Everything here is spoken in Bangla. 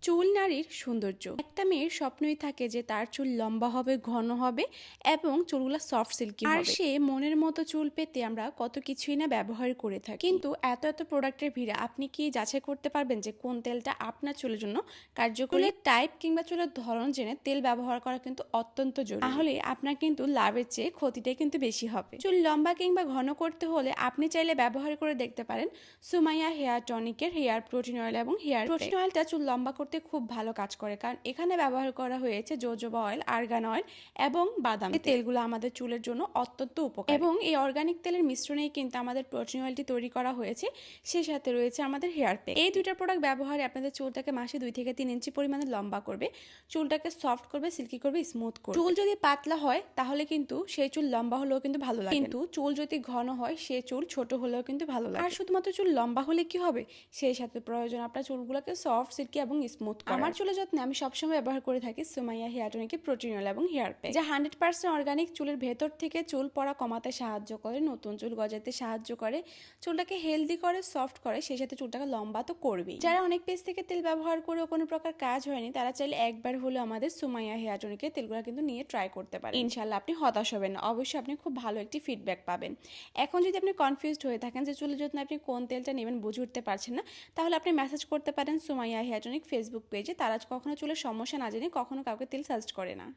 চুল নারীর সৌন্দর্য। একটা মেয়ের স্বপ্নই থাকে যে তার চুল লম্বা হবে, ঘন হবে এবং চুলগুলো সফট সিল্কি হবে। আর সে মনের মতো চুল পেতে আমরা কত কিছুই না ব্যবহার করে থাকি, কিন্তু এত প্রোডাক্টের ভিড়ে আপনি কি যাচাই করতে পারবেন যে কোন তেলটা আপনার চুলের জন্য কার্যকরী? চুলের টাইপ কিংবা চুলের ধরন জেনে তেল ব্যবহার করা কিন্তু অত্যন্ত জরুরি, তাহলে আপনার কিন্তু লাভের চেয়ে ক্ষতিটাই কিন্তু বেশি হবে। চুল লম্বা কিংবা ঘন করতে হলে আপনি চাইলে ব্যবহার করে দেখতে পারেন সুমাইয়া হেয়ার টনিকের হেয়ার প্রোটিন অয়েল এবং হেয়ার প্রোটিন অয়েলটা চুল লম্বা করতে খুব ভালো কাজ করে, কারণ এখানে ব্যবহার করা হয়েছে জোজোবা অয়েল, আর্গান অয়েল এবং বাদাম। এই তেলগুলো আমাদের চুলের জন্য অত্যন্ত উপকারী এবং এই অর্গানিক তেলের মিশ্রণেই কিন্তু আমাদের প্রোটিন অয়েলটি তৈরি করা হয়েছে। সেই সাথে রয়েছে আমাদের হেয়ার প্যাক। এই দুইটা প্রোডাক্ট ব্যবহারে আপনাদের চুলটাকে মাসে 2 থেকে 3 ইঞ্চি পরিমাণে লম্বা করবে, চুলটাকে সফট করবে, সিল্কি করবে, স্মুথ করবে। চুল যদি পাতলা হয় তাহলে কিন্তু সেই চুল লম্বা হলেও কিন্তু ভালো লাগে, কিন্তু চুল যদি ঘন হয় সেই চুল ছোট হলেও কিন্তু ভালো লাগে। আর শুধুমাত্র চুল লম্বা হলে কি হবে, সেই সাথে প্রয়োজন আপনার চুলগুলোকে সফট, সিল্কি এবং স্মুথ করা। আমার চুলের যত্নে আমি সবসময় ব্যবহার করে থাকি সুমাইয়া হেয়ার টনিকের প্রোটিন অয়েল এবং হেয়ার প্যাক, যা 100% অর্গানিক। চুলের ভেতর থেকে চুল পড়া কমাতে সাহায্য করে, নতুন চুল গজাতে সাহায্য করে, চুলটাকে হেলদি করে, সফট করে, সেই সাথে চুলটাকে লম্বা তো করবেই। যারা অনেক পেজ থেকে তেল ব্যবহার করেও কোনো প্রকার কাজ হয়নি, তারা চাইলে একবার হলেও আমাদের সুমাইয়া হেয়ার টনিকের তেলগুলো কিন্তু নিয়ে ট্রাই করতে পারেন। ইনশাল্লাহ আপনি হতাশ হবেন না, অবশ্যই আপনি খুব ভালো একটি ফিডব্যাক পাবেন। এখন যদি আপনি কনফিউজড হয়ে থাকেন যে চুলের যত্নে আপনি কোন তেলটা নেবেন বুঝে উঠতে পারছেন না, তাহলে আপনি মেসেজ করতে পারেন সুমাইয়া হেয়ার টনিক ফেসবুক পেজে। তারা কখনো চুলের সমস্যা না জেনে কখনো কাউকে তেল সাজেস্ট করে না।